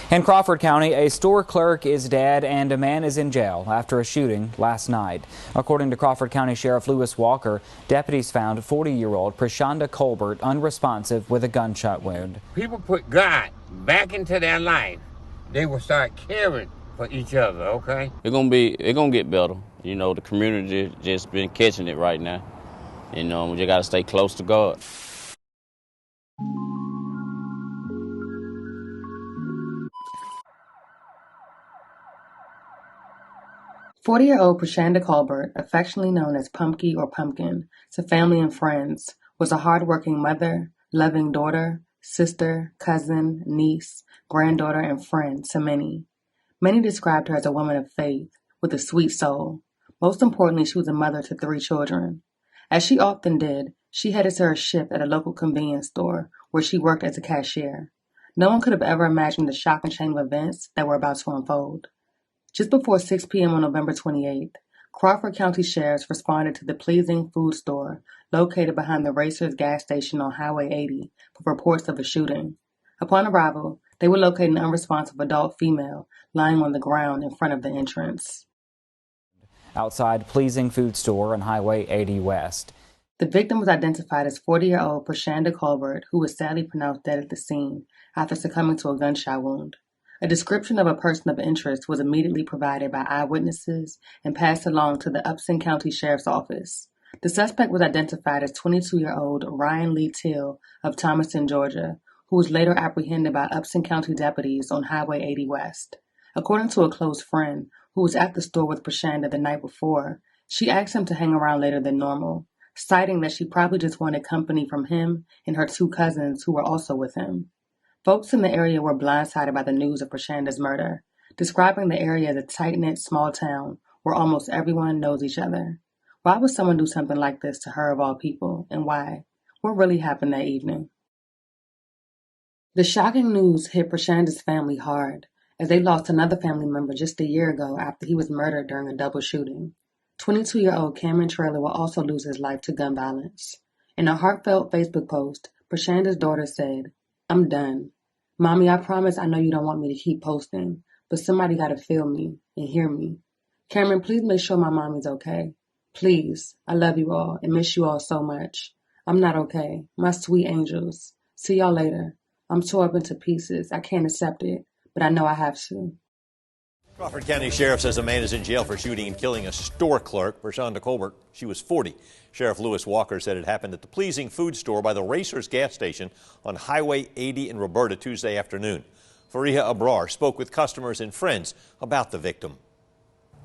In Crawford County, a store clerk is dead and a man is in jail after a shooting last night. According to Crawford County Sheriff Lewis Walker, deputies found 40-year-old Prishanda Colbert unresponsive with a gunshot wound. People put God back into their life, they will start caring for each other, okay? It's gonna get better. You know, the community just been catching it right now. You know, we just gotta stay close to God. 40-year-old Prishanda Colbert, affectionately known as Pumpky or Pumpkin to family and friends, was a hardworking mother, loving daughter, sister, cousin, niece, granddaughter, and friend to many. Many described her as a woman of faith, with a sweet soul. Most importantly, she was a mother to 3 children. As she often did, she headed to her shift at a local convenience store where she worked as a cashier. No one could have ever imagined the shocking chain of events that were about to unfold. Just before 6 p.m. on November 28th, Crawford County sheriffs responded to the Pleasing food store located behind the Racers gas station on Highway 80 for reports of a shooting. Upon arrival, they would locate an unresponsive adult female lying on the ground in front of the entrance. Outside Pleasing food store on Highway 80 West. The victim was identified as 40-year-old Prishanda Colbert, who was sadly pronounced dead at the scene after succumbing to a gunshot wound. A description of a person of interest was immediately provided by eyewitnesses and passed along to the Upson County Sheriff's Office. The suspect was identified as 22-year-old Ryan Lee Till of Thomaston, Georgia, who was later apprehended by Upson County deputies on Highway 80 West. According to a close friend who was at the store with Prishanda the night before, she asked him to hang around later than normal, citing that she probably just wanted company from him and her 2 cousins who were also with him. Folks in the area were blindsided by the news of Prishanda's murder, describing the area as a tight-knit small town where almost everyone knows each other. Why would someone do something like this to her of all people, and why? What really happened that evening? The shocking news hit Prishanda's family hard, as they lost another family member just a year ago after he was murdered during a double shooting. 22-year-old Cameron Traylor will also lose his life to gun violence. In a heartfelt Facebook post, Prishanda's daughter said, "I'm done. Mommy, I promise I know you don't want me to keep posting, but somebody gotta feel me and hear me. Cameron, please make sure my mommy's okay. Please, I love you all and miss you all so much. I'm not okay. My sweet angels. See y'all later. I'm tore up into pieces. I can't accept it, but I know I have to." Crawford County Sheriff says a man is in jail for shooting and killing a store clerk, Prishanda Colbert. She was 40. Sheriff Lewis Walker said it happened at the Pleasing food store by the Racers gas station on Highway 80 in Roberta Tuesday afternoon. Fariha Abrar spoke with customers and friends about the victim.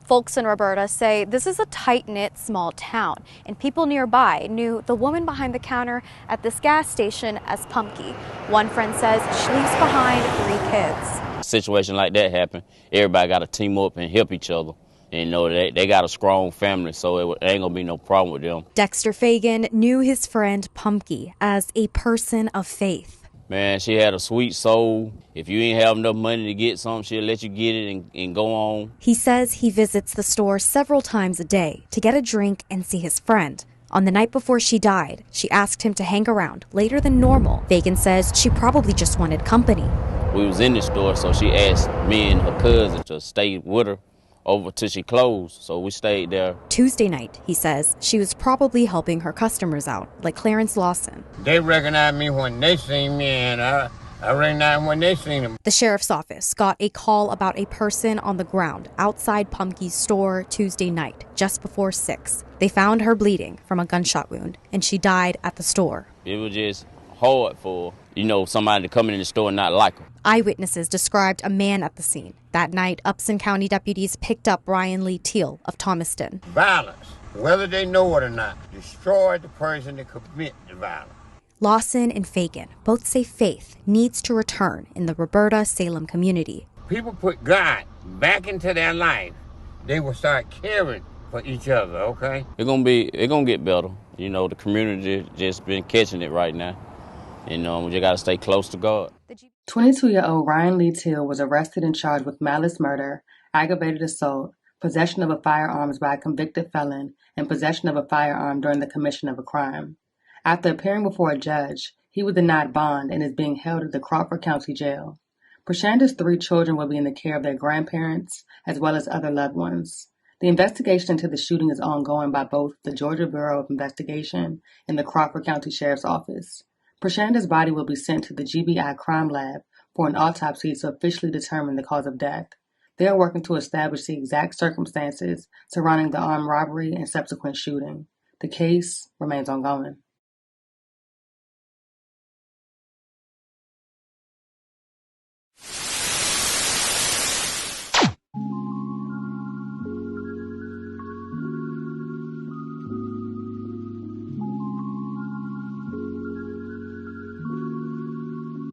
Folks in Roberta say this is a tight-knit small town, and people nearby knew the woman behind the counter at this gas station as Pumpky. One friend says she leaves behind 3 kids. A situation like that happen, everybody got to team up and help each other. And, you know, they got a strong family, so it ain't gonna be no problem with them. Dexter Fagan knew his friend Pumpky as a person of faith. Man, she had a sweet soul. If you ain't have enough money to get something, she'll let you get it and go on. He says he visits the store several times a day to get a drink and see his friend. On the night before she died, she asked him to hang around later than normal. Fagan says she probably just wanted company. We was in the store, so she asked me and her cousin to stay with her over till she closed, so we stayed there. Tuesday night, he says, she was probably helping her customers out, like Clarence Lawson. They recognize me when they see me, and I recognize when they see them. The sheriff's office got a call about a person on the ground outside Pumpky's store Tuesday night, just before 6. They found her bleeding from a gunshot wound, and she died at the store. It was just hard for, somebody to come in the store and not like her. Eyewitnesses described a man at the scene. That night, Upson County deputies picked up Ryan Lee Till of Thomaston. Violence, whether they know it or not, destroy the person that commit the violence. Lawson and Fagan both say faith needs to return in the Roberta-Salem community. People put God back into their life, they will start caring for each other, okay? It's gonna get better. The community just been catching it right now. We just gotta stay close to God. 22-year-old Ryan Lee Till was arrested and charged with malice murder, aggravated assault, possession of a firearm by a convicted felon, and possession of a firearm during the commission of a crime. After appearing before a judge, he was denied bond and is being held at the Crawford County Jail. Prishanda's 3 children will be in the care of their grandparents as well as other loved ones. The investigation into the shooting is ongoing by both the Georgia Bureau of Investigation and the Crawford County Sheriff's Office. Prishanda's body will be sent to the GBI Crime Lab for an autopsy to officially determine the cause of death. They are working to establish the exact circumstances surrounding the armed robbery and subsequent shooting. The case remains ongoing.